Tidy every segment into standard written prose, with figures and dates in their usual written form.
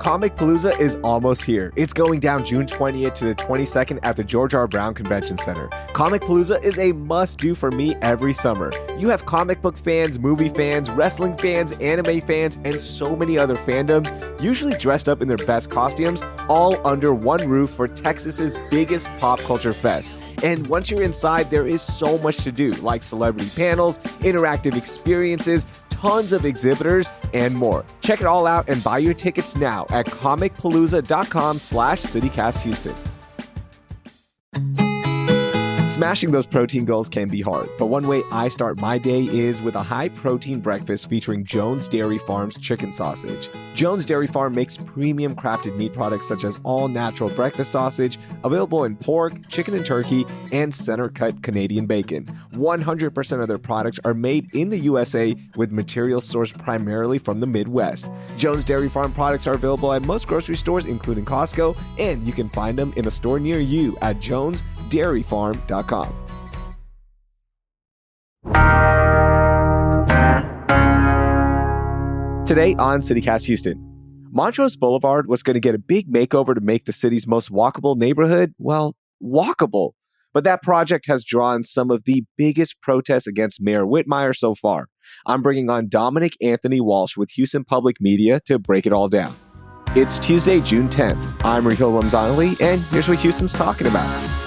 Comic Palooza is almost here. It's going down June 20th to the 22nd at the George R. Brown Convention Center. Comic Palooza is a must-do for me every summer. You have comic book fans, movie fans, wrestling fans, anime fans, and so many other fandoms, usually dressed up in their best costumes, all under one roof for Texas's biggest pop culture fest. And once you're inside, there is so much to do, like celebrity panels, interactive experiences, tons of exhibitors, and more. Check it all out and buy your tickets now at comicpalooza.com/CityCastHouston. Smashing those protein goals can be hard, but one way I start my day is with a high-protein breakfast featuring Jones Dairy Farm's chicken sausage. Jones Dairy Farm makes premium crafted meat products such as all-natural breakfast sausage, available in pork, chicken and turkey, and center-cut Canadian bacon. 100% of their products are made in the USA with materials sourced primarily from the Midwest. Jones Dairy Farm products are available at most grocery stores, including Costco, and you can find them in a store near you at jonesdairyfarm.com. Today on CityCast Houston, Montrose Boulevard was going to get a big makeover to make the city's most walkable neighborhood, well, walkable. But that project has drawn some of the biggest protests against Mayor Whitmire so far. I'm bringing on Dominic Anthony Walsh with Houston Public Media to break it all down. It's Tuesday, June 10th. I'm Raheel Ramzanali, and here's what Houston's talking about.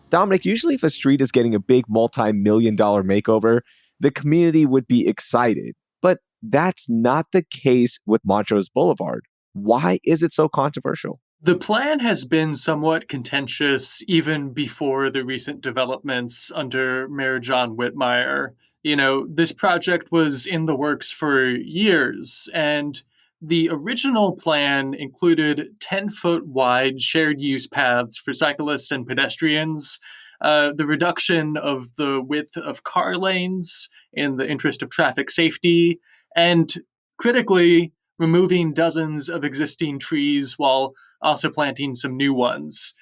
Dominic, usually if a street is getting a big multi-million-dollar makeover, the community would be excited. But that's not the case with Montrose Boulevard. Why is it so controversial? The plan has been somewhat contentious even before the recent developments under Mayor John Whitmire. You know, this project was in the works for years, and the original plan included 10-foot wide shared use paths for cyclists and pedestrians, the reduction of the width of car lanes in the interest of traffic safety, and critically, removing dozens of existing trees while also planting some new ones.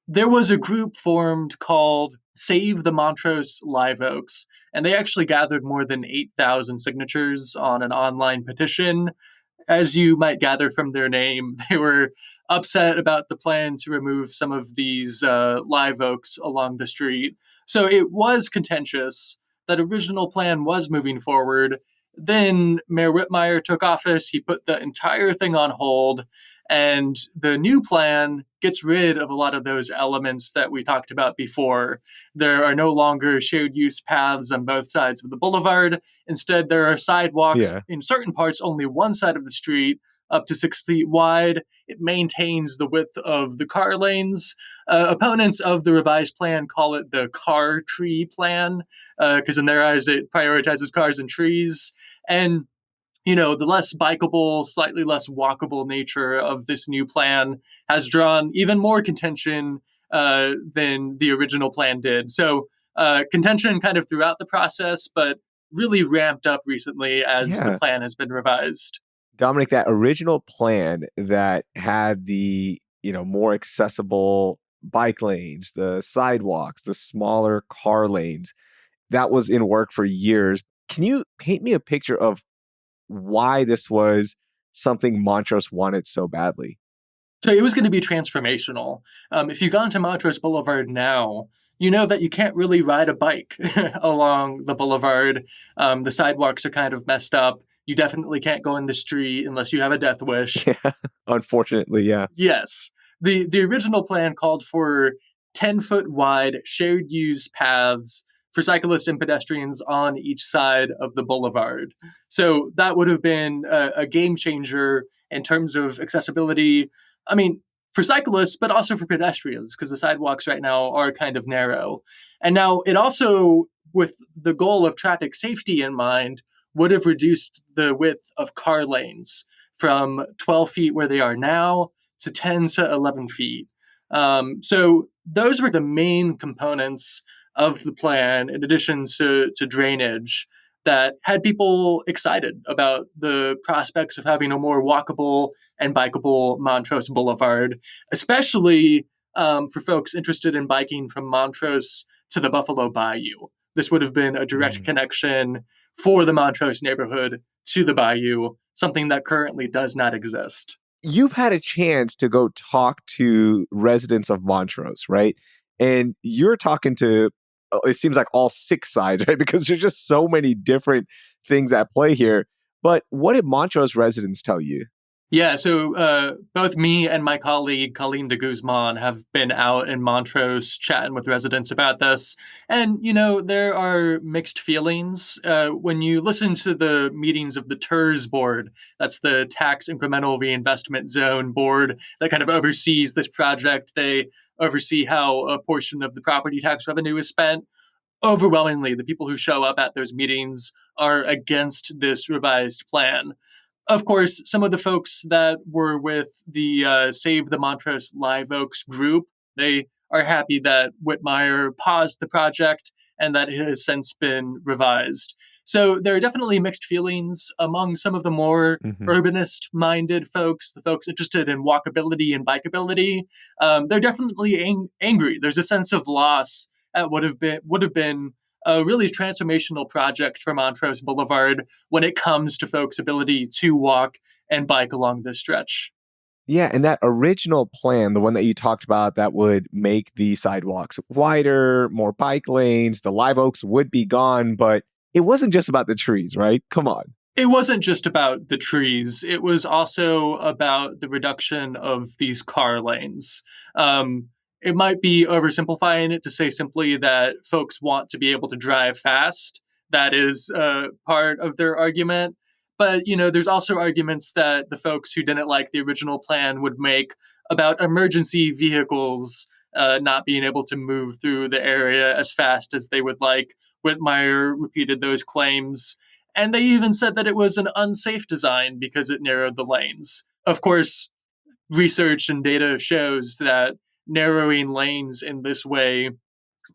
There was a group formed called Save the Montrose Live Oaks, and they actually gathered more than 8,000 signatures on an online petition. As you might gather from their name, they were upset about the plan to remove some of these live oaks along the street. So it was contentious. That original plan was moving forward. Then Mayor Whitmire took office. He put the entire thing on hold. And the new plan gets rid of a lot of those elements that we talked about before. There are no longer shared use paths on both sides of the boulevard. Instead, there are sidewalks in certain parts, only one side of the street, up to 6 feet wide. It maintains the width of the car lanes. Opponents of the revised plan call it the car tree plan, because in their eyes, it prioritizes cars and trees. And you know, the less bikeable, slightly less walkable nature of this new plan has drawn even more contention than the original plan did. So contention kind of throughout the process, but really ramped up recently as the plan has been revised. Dominic, that original plan that had the, more accessible bike lanes, the sidewalks, the smaller car lanes, that was in work for years. Can you paint me a picture of why this was something Montrose wanted so badly? So it was going to be transformational. If you've gone to Montrose Boulevard now, you know that you can't really ride a bike along the boulevard. The sidewalks are kind of messed up. You definitely can't go in the street unless you have a death wish. Yeah, unfortunately, yeah. Yes. The original plan called for 10-foot wide shared use paths for cyclists and pedestrians on each side of the boulevard. So that would have been a game changer in terms of accessibility. I mean, for cyclists, but also for pedestrians, because the sidewalks right now are kind of narrow. And now it also, with the goal of traffic safety in mind, would have reduced the width of car lanes from 12 feet where they are now to 10 to 11 feet. So those were the main components of the plan, in addition to drainage, that had people excited about the prospects of having a more walkable and bikeable Montrose Boulevard, especially for folks interested in biking from Montrose to the Buffalo Bayou. This would have been a direct connection for the Montrose neighborhood to the bayou, something that currently does not exist. You've had a chance to go talk to residents of Montrose, right? And you're talking to, it seems like all six sides, right? Because there's just so many different things at play here. But what did Montrose residents tell you? Yeah, so both me and my colleague Colleen de Guzman have been out in Montrose chatting with residents about this. And, there are mixed feelings. When you listen to the meetings of the TERS board, that's the Tax Incremental Reinvestment Zone board that kind of oversees this project, they oversee how a portion of the property tax revenue is spent. Overwhelmingly, the people who show up at those meetings are against this revised plan. Of course, some of the folks that were with the Save the Montrose Live Oaks group, they are happy that Whitmire paused the project and that it has since been revised. So there are definitely mixed feelings among some of the more Hmm. urbanist minded folks, the folks interested in walkability and bikeability. They're definitely angry. There's a sense of loss at what have been a really transformational project for Montrose Boulevard when it comes to folks' ability to walk and bike along this stretch. Yeah, and that original plan, the one that you talked about that would make the sidewalks wider, more bike lanes, the live oaks would be gone, but it wasn't just about the trees, right? Come on. It wasn't just about the trees, it was also about the reduction of these car lanes. It might be oversimplifying it to say simply that folks want to be able to drive fast. That is part of their argument. But, there's also arguments that the folks who didn't like the original plan would make about emergency vehicles not being able to move through the area as fast as they would like. Whitmire repeated those claims, and they even said that it was an unsafe design because it narrowed the lanes. Of course, research and data shows that narrowing lanes in this way,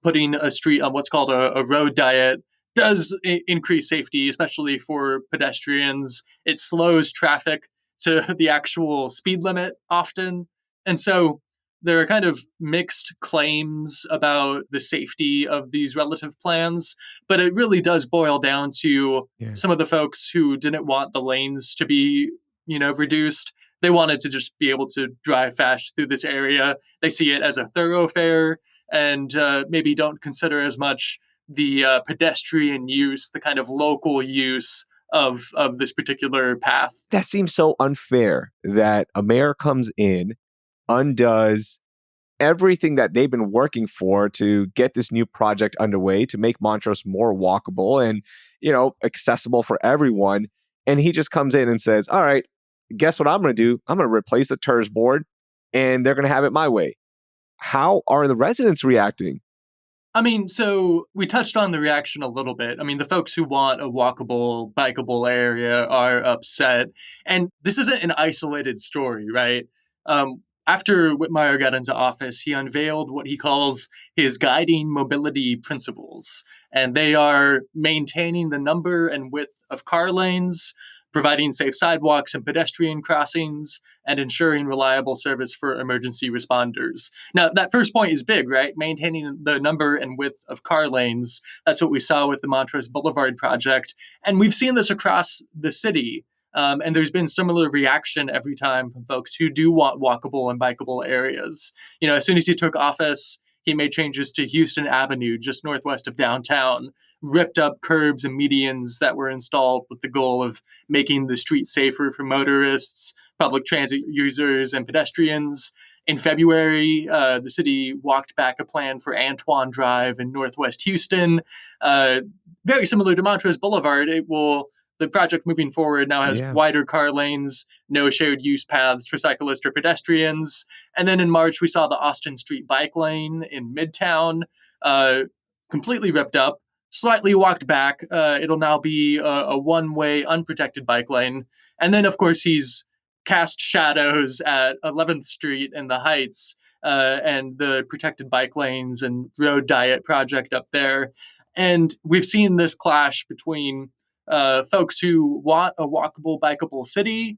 putting a street on what's called a road diet, does increase safety, especially for pedestrians. It slows traffic to the actual speed limit often. And so there are kind of mixed claims about the safety of these relative plans, but it really does boil down to Yeah. some of the folks who didn't want the lanes to be, reduced. They wanted to just be able to drive fast through this area. They see it as a thoroughfare and maybe don't consider as much the pedestrian use, the kind of local use of this particular path. That seems so unfair that a mayor comes in, undoes everything that they've been working for to get this new project underway to make Montrose more walkable and, accessible for everyone. And he just comes in and says, all right, guess what I'm going to do? I'm going to replace the TERS board and they're going to have it my way. How are the residents reacting? I mean, so we touched on the reaction a little bit. I mean, the folks who want a walkable, bikeable area are upset. And this isn't an isolated story, right? After Whitmire got into office, he unveiled what he calls his guiding mobility principles. And they are maintaining the number and width of car lanes, providing safe sidewalks and pedestrian crossings, and ensuring reliable service for emergency responders. Now, that first point is big, right? Maintaining the number and width of car lanes. That's what we saw with the Montrose Boulevard project. And we've seen this across the city. And there's been similar reaction every time from folks who do want walkable and bikeable areas. As soon as he took office, he made changes to Houston Avenue, just northwest of downtown, ripped up curbs and medians that were installed with the goal of making the street safer for motorists, public transit users, and pedestrians. In February, the city walked back a plan for Antoine Drive in Northwest Houston. Very similar to Montrose Boulevard, the project moving forward now has Yeah. wider car lanes, no shared use paths for cyclists or pedestrians. And then in March, we saw the Austin Street bike lane in Midtown, uh, completely ripped up, slightly walked back. It'll now be a one-way, unprotected bike lane. And then, of course, he's cast shadows at 11th Street and the Heights and the protected bike lanes and road diet project up there. And we've seen this clash between folks who want a walkable, bikeable city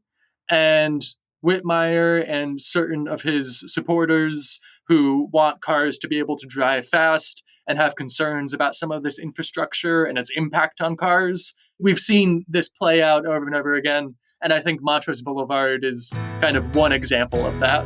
and Whitmire and certain of his supporters who want cars to be able to drive fast and have concerns about some of this infrastructure and its impact on cars. We've seen this play out over and over again, and I think Montrose Boulevard is kind of one example of that.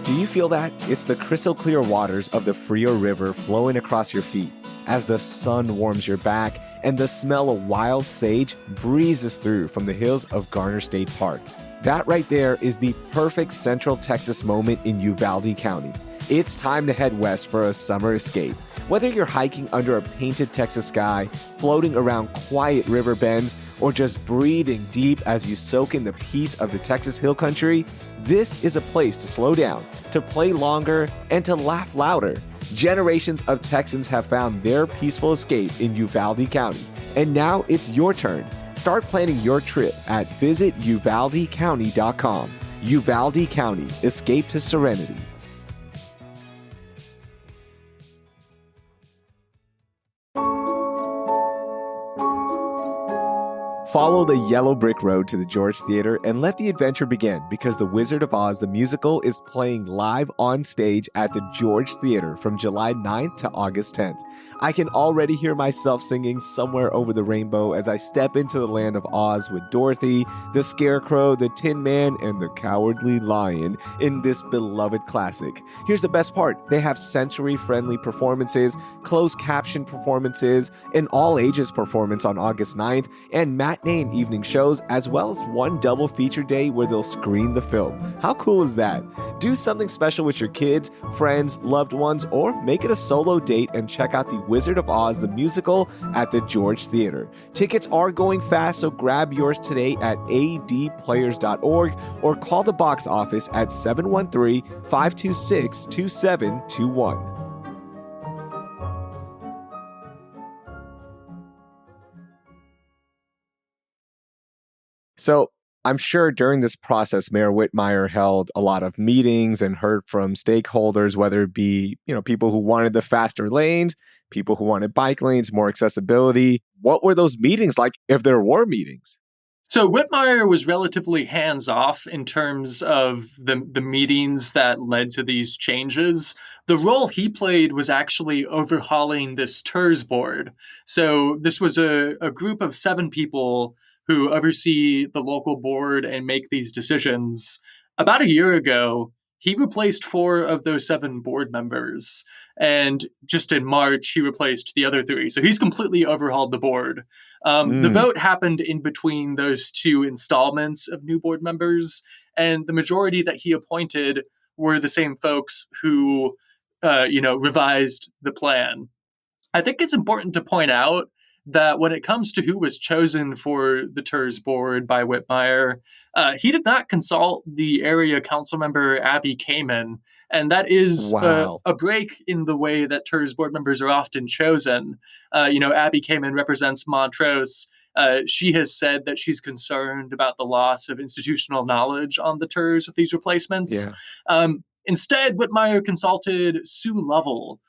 Do you feel that? It's the crystal clear waters of the Frio River flowing across your feet as the sun warms your back and the smell of wild sage breezes through from the hills of Garner State Park. That right there is the perfect Central Texas moment in Uvalde County. It's time to head west for a summer escape. Whether you're hiking under a painted Texas sky, floating around quiet river bends, or just breathing deep as you soak in the peace of the Texas Hill Country, this is a place to slow down, to play longer, and to laugh louder. Generations of Texans have found their peaceful escape in Uvalde County, and now it's your turn. Start planning your trip at visituvaldecounty.com. Uvalde County, escape to serenity. Follow the yellow brick road to the George Theater and let the adventure begin, because The Wizard of Oz the musical is playing live on stage at the George Theater from July 9th to August 10th. I can already hear myself singing Somewhere Over the Rainbow as I step into the land of Oz with Dorothy, the Scarecrow, the Tin Man, and the Cowardly Lion in this beloved classic. Here's the best part. They have sensory-friendly performances, closed caption performances, an all-ages performance on August 9th, and matinee and evening shows, as well as one double feature day where they'll screen the film. How cool is that? Do something special with your kids, friends, loved ones, or make it a solo date and check out The Wizard of Oz the musical at the George Theater. Tickets are going fast, so grab yours today at adplayers.org or call the box office at 713-526-2721. So I'm sure during this process, Mayor Whitmire held a lot of meetings and heard from stakeholders, whether it be, people who wanted the faster lanes, people who wanted bike lanes, more accessibility. What were those meetings like, if there were meetings? So Whitmire was relatively hands-off in terms of the meetings that led to these changes. The role he played was actually overhauling this TERS board. So this was a group of 7 people who oversee the local board and make these decisions. About a year ago, he replaced 4 of those 7 board members. And just in March, he replaced the other 3. So he's completely overhauled the board. The vote happened in between those 2 installments of new board members, and the majority that he appointed were the same folks who, revised the plan. I think it's important to point out that when it comes to who was chosen for the TERS board by Whitmire, he did not consult the area council member Abby Kamen, and that is a break in the way that TERS board members are often chosen. Abby Kamen represents Montrose. She has said that she's concerned about the loss of institutional knowledge on the TERS with these replacements. Yeah. Instead, Whitmire consulted Sue Lovell.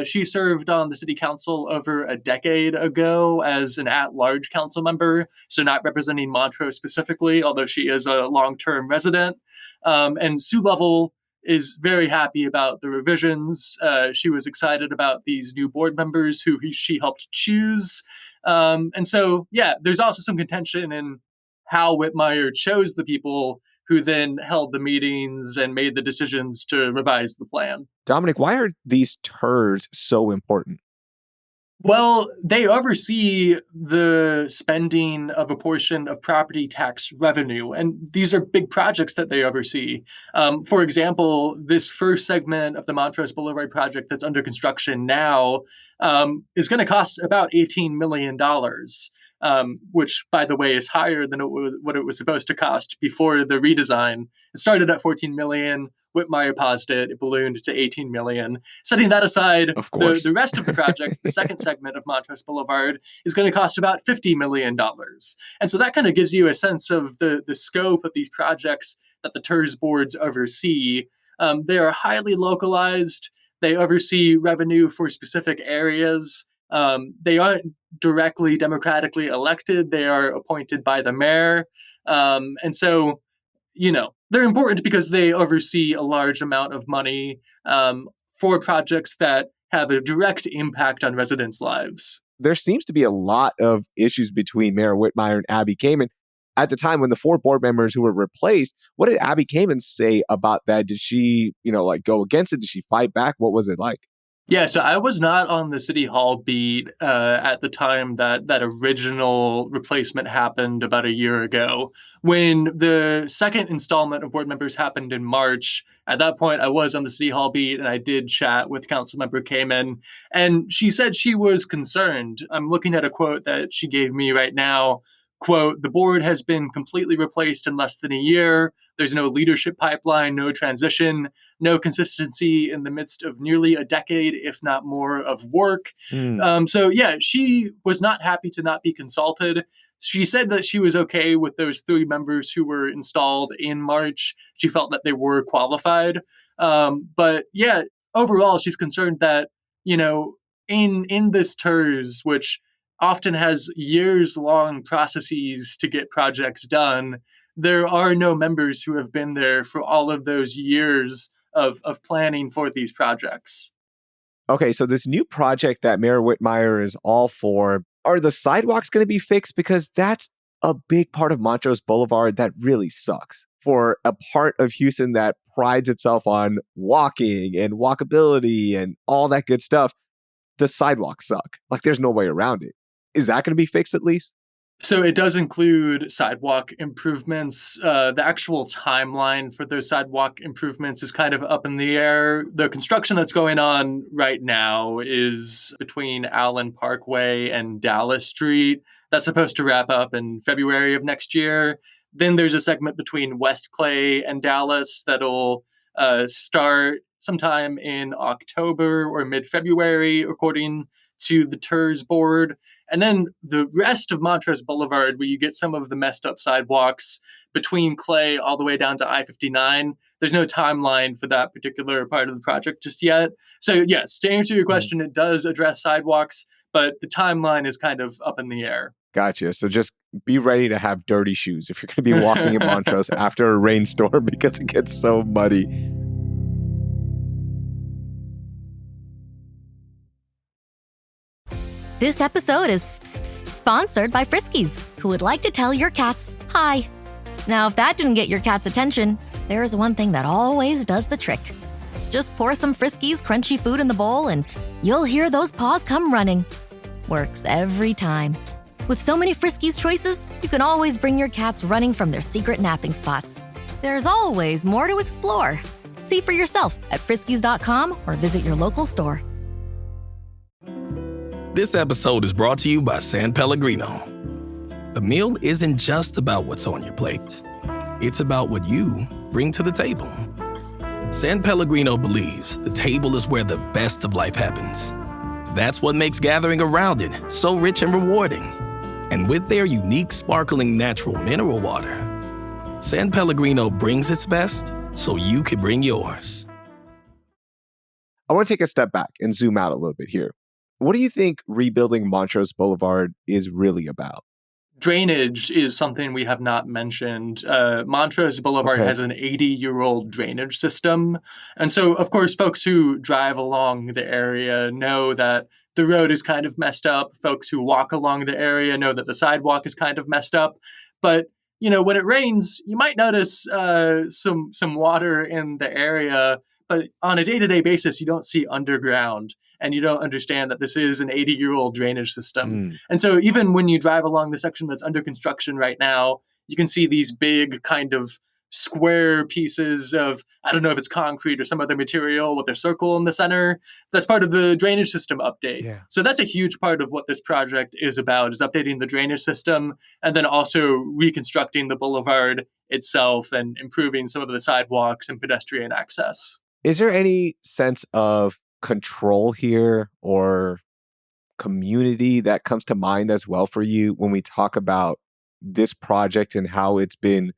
She served on the city council over a decade ago as an at-large council member, so not representing Montrose specifically, although she is a long-term resident. And Sue Lovell is very happy about the revisions. She was excited about these new board members who she helped choose. And so, there's also some contention in how Whitmire chose the people who then held the meetings and made the decisions to revise the plan. Dominic, why are these TERS so important? Well, they oversee the spending of a portion of property tax revenue, and these are big projects that they oversee. For example, this first segment of the Montrose Boulevard project that's under construction now is going to cost about $18 million. Which, by the way, is higher than what it was supposed to cost before the redesign. It started at $14 million. Whitmire paused it. It ballooned to $18 million. Setting that aside, the rest of the project, the second segment of Montrose Boulevard, is going to cost about $50 million. And so that kind of gives you a sense of the scope of these projects that the TERS boards oversee. They are highly localized. They oversee revenue for specific areas. They aren't directly democratically elected. They are appointed by the mayor. And so, they're important because they oversee a large amount of money for projects that have a direct impact on residents' lives. There seems to be a lot of issues between Mayor Whitmire and Abby Kamen. At the time when the 4 board members who were replaced, what did Abby Kamen say about that? Did she, go against it? Did she fight back? What was it like? Yeah, so I was not on the city hall beat at the time that original replacement happened about a year ago. When the second installment of board members happened in March, at that point I was on the city hall beat and I did chat with Councilmember Kamen, and she said she was concerned. I'm looking at a quote that she gave me right now. Quote, the board has been completely replaced in less than a year. There's no leadership pipeline, no transition, no consistency in the midst of nearly a decade, if not more, of work. Mm. So, yeah, she was not happy to not be consulted. She said that she was okay with those 3 members who were installed in March. She felt that they were qualified. But, yeah, overall, she's concerned that, in this TERS, which often has years-long processes to get projects done, there are no members who have been there for all of those years of planning for these projects. Okay, so this new project that Mayor Whitmire is all for, are the sidewalks going to be fixed? Because that's a big part of Montrose Boulevard that really sucks. For a part of Houston that prides itself on walking and walkability and all that good stuff, the sidewalks suck. Like, there's no way around it. Is that going to be fixed at least? So it does include sidewalk improvements. The actual timeline for those sidewalk improvements is kind of up in the air. The construction that's going on right now is between Allen Parkway and Dallas Street. That's supposed to wrap up in February of next year. Then there's a segment between West Clay and Dallas that'll start sometime in October or mid-February, according to the TERS board. And then the rest of Montrose Boulevard, where you get some of the messed up sidewalks between Clay all the way down to I-59, there's no timeline for that particular part of the project just yet. So yes, to answer your question, it does address sidewalks, but the timeline is kind of up in the air. Gotcha. So just be ready to have dirty shoes if you're going to be walking in Montrose after a rainstorm because it gets so muddy. This episode is sponsored by Friskies, who would like to tell your cats hi. Now, if that didn't get your cat's attention, there is one thing that always does the trick. Just pour some Friskies crunchy food in the bowl and you'll hear those paws come running. Works every time. With so many Friskies choices, you can always bring your cats running from their secret napping spots. There's always more to explore. See for yourself at friskies.com or visit your local store. This episode is brought to you by San Pellegrino. A meal isn't just about what's on your plate. It's about what you bring to the table. San Pellegrino believes the table is where the best of life happens. That's what makes gathering around it so rich and rewarding. And with their unique sparkling natural mineral water, San Pellegrino brings its best so you can bring yours. I want to take a step back and zoom out a little bit here. What do you think rebuilding Montrose Boulevard is really about? Drainage is something we have not mentioned. Montrose Boulevard has an 80-year-old drainage system. And so, of course, folks who drive along the area know that the road is kind of messed up. Folks who walk along the area know that the sidewalk is kind of messed up. But, when it rains, you might notice some water in the area. But on a day-to-day basis, you don't see underground. And you don't understand that this is an 80-year-old drainage system. And so even when you drive along the section that's under construction right now, you can see these big kind of square pieces of, I don't know if it's concrete or some other material with a circle in the center. That's part of the drainage system update. Yeah. So that's a huge part of what this project is about, is updating the drainage system and then also reconstructing the boulevard itself and improving some of the sidewalks and pedestrian access. Is there any sense of control here or community that comes to mind as well for you when we talk about this project and how it's been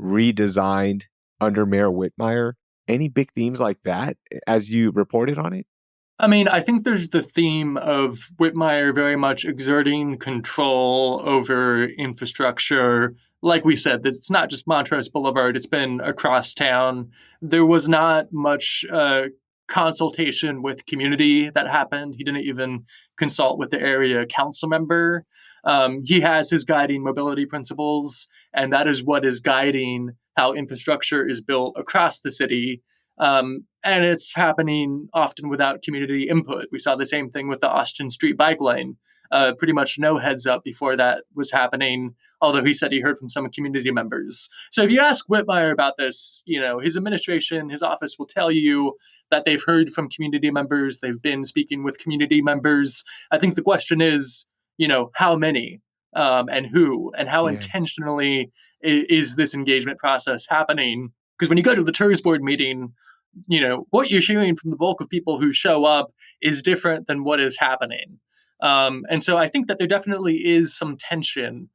redesigned under Mayor Whitmire? Any big themes like that as you reported on it? I mean, I think there's the theme of Whitmire very much exerting control over infrastructure. Like we said, that it's not just Montrose Boulevard, it's been across town. There was not much consultation with community that happened. He didn't even consult with the area council member. He has his guiding mobility principles, and that is what is guiding how infrastructure is built across the city. And it's happening often without community input. We saw the same thing with the Austin Street bike lane. Pretty much no heads up before that was happening, although he said he heard from some community members. So if you ask Whitmire about this, his administration, his office will tell you that they've heard from community members. They've been speaking with community members. I think the question is, how many? And who, and how Yeah. intentionally is this engagement process happening? Because when you go to the TERS board meeting, what you're hearing from the bulk of people who show up is different than what is happening. And so I think that there definitely is some tension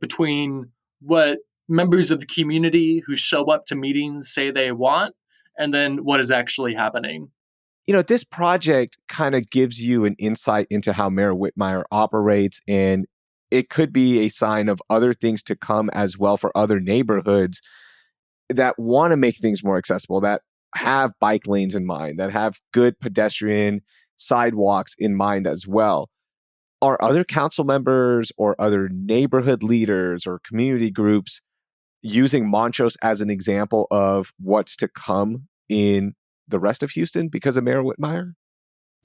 between what members of the community who show up to meetings say they want and then what is actually happening. This project kind of gives you an insight into how Mayor Whitmire operates, and it could be a sign of other things to come as well for other neighborhoods that want to make things more accessible, that have bike lanes in mind, that have good pedestrian sidewalks in mind as well. Are other council members or other neighborhood leaders or community groups using Montrose as an example of what's to come in the rest of Houston because of Mayor Whitmire?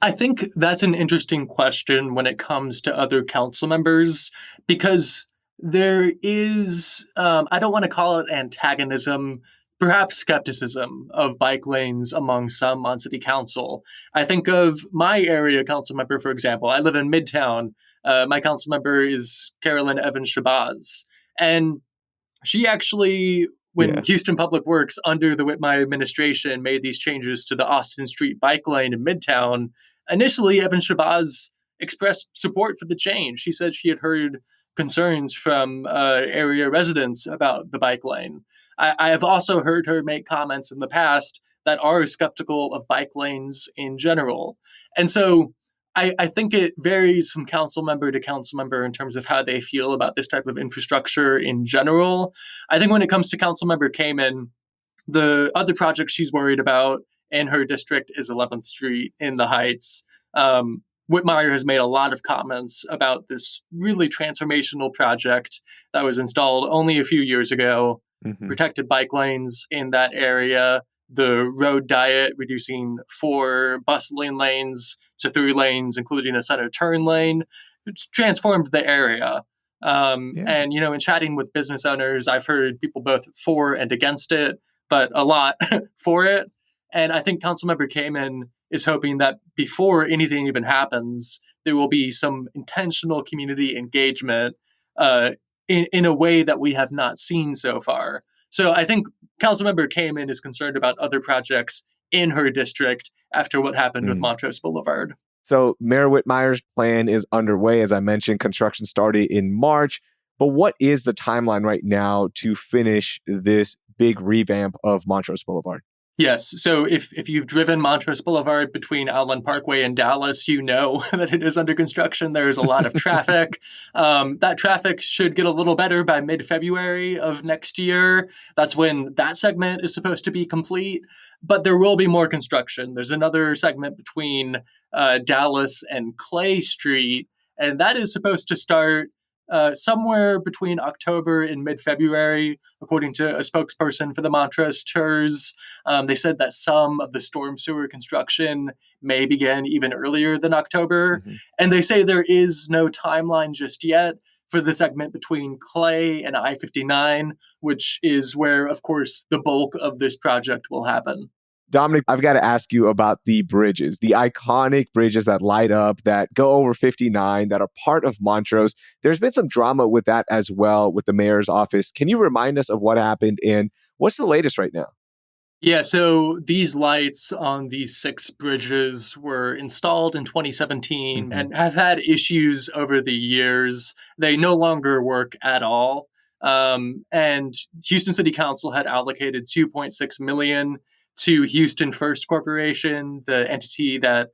I think that's an interesting question when it comes to other council members, because there is, I don't want to call it antagonism, perhaps skepticism of bike lanes among some on city council. I think of my area council member, for example. I live in Midtown. My council member is Carolyn Evans Shabazz. And she actually, when Yeah. Houston Public Works under the Whitmire administration made these changes to the Austin Street bike lane in Midtown, initially Evan Shabazz expressed support for the change. She said she had heard concerns from area residents about the bike lane. I have also heard her make comments in the past that are skeptical of bike lanes in general. And so I think it varies from council member to council member in terms of how they feel about this type of infrastructure in general. I think when it comes to council member Kamen, the other project she's worried about in her district is 11th Street in the Heights. Whitmire has made a lot of comments about this really transformational project that was installed only a few years ago, Mhm. protected bike lanes in that area, the road diet, reducing 4 bustling lanes to 3 lanes, including a center turn lane. It's transformed the area. Yeah. And, in chatting with business owners, I've heard people both for and against it, but a lot for it. And I think Councilmember Kamen is hoping that before anything even happens, there will be some intentional community engagement in a way that we have not seen so far. So I think Councilmember Kamen is concerned about other projects in her district after what happened with Mm. Montrose Boulevard. So Mayor Whitmire's plan is underway. As I mentioned, construction started in March. But what is the timeline right now to finish this big revamp of Montrose Boulevard? Yes. So if you've driven Montrose Boulevard between Outland Parkway and Dallas, you know that it is under construction. There's a lot of traffic. That traffic should get a little better by mid-February of next year. That's when that segment is supposed to be complete. But there will be more construction. There's another segment between Dallas and Clay Street, and that is supposed to start somewhere between October and mid-February, according to a spokesperson for the Montrose TERS. They said that some of the storm sewer construction may begin even earlier than October. Mhm. And they say there is no timeline just yet for the segment between Clay and I-59, which is where, of course, the bulk of this project will happen. Dominic, I've got to ask you about the bridges, the iconic bridges that light up, that go over 59, that are part of Montrose. There's been some drama with that as well with the mayor's office. Can you remind us of what happened and what's the latest right now? Yeah, so these lights on these 6 bridges were installed in 2017 Mhm. and have had issues over the years. They no longer work at all. And Houston City Council had allocated 2.6 million to Houston First Corporation, the entity that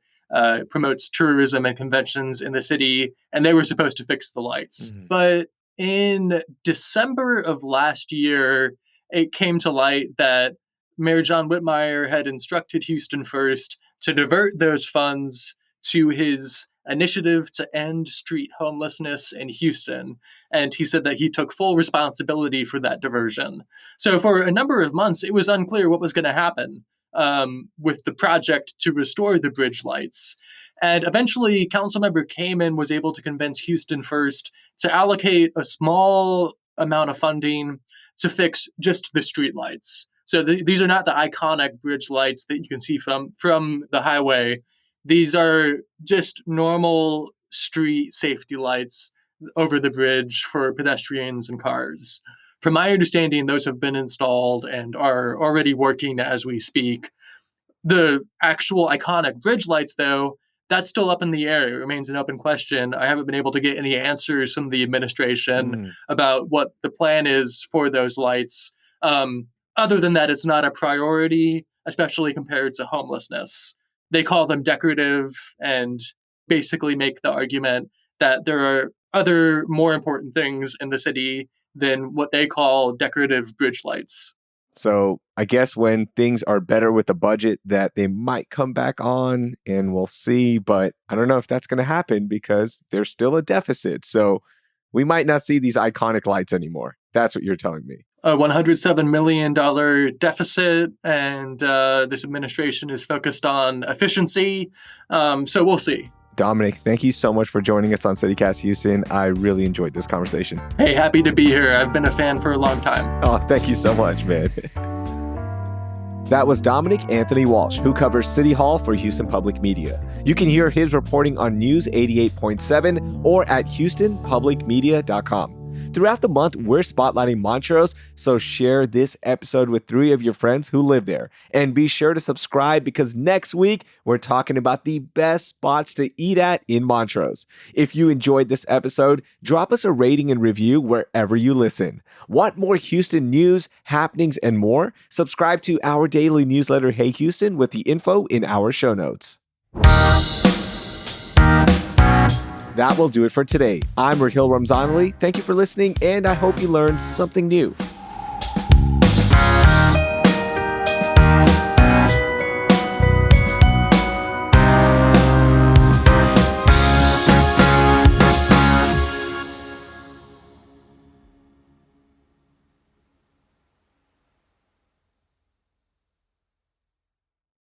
promotes tourism and conventions in the city, and they were supposed to fix the lights. Mhm. But in December of last year, it came to light that Mayor John Whitmire had instructed Houston First to divert those funds to his initiative to end street homelessness in Houston. And he said that he took full responsibility for that diversion. So for a number of months, it was unclear what was going to happen with the project to restore the bridge lights. And eventually, Councilmember Kamen was able to convince Houston First to allocate a small amount of funding to fix just the street lights. So these are not the iconic bridge lights that you can see from the highway. These are just normal street safety lights over the bridge for pedestrians and cars. From my understanding, those have been installed and are already working as we speak. The actual iconic bridge lights, though, that's still up in the air. It remains an open question. I haven't been able to get any answers from the administration about what the plan is for those lights. Other than that, it's not a priority, especially compared to homelessness. They call them decorative and basically make the argument that there are other more important things in the city than what they call decorative bridge lights. So I guess when things are better with the budget that they might come back on, and we'll see. But I don't know if that's going to happen because there's still a deficit. So we might not see these iconic lights anymore. That's what you're telling me. A $107 million deficit, and this administration is focused on efficiency. So we'll see. Dominic, thank you so much for joining us on CityCast Houston. I really enjoyed this conversation. Hey, happy to be here. I've been a fan for a long time. Oh, thank you so much, man. That was Dominic Anthony Walsh, who covers City Hall for Houston Public Media. You can hear his reporting on News 88.7 or at HoustonPublicMedia.com. Throughout the month, we're spotlighting Montrose, so share this episode with 3 of your friends who live there. And be sure to subscribe because next week, we're talking about the best spots to eat at in Montrose. If you enjoyed this episode, drop us a rating and review wherever you listen. Want more Houston news, happenings, and more? Subscribe to our daily newsletter, Hey Houston, with the info in our show notes. That will do it for today. I'm Raheel Ramzanali. Thank you for listening, and I hope you learned something new.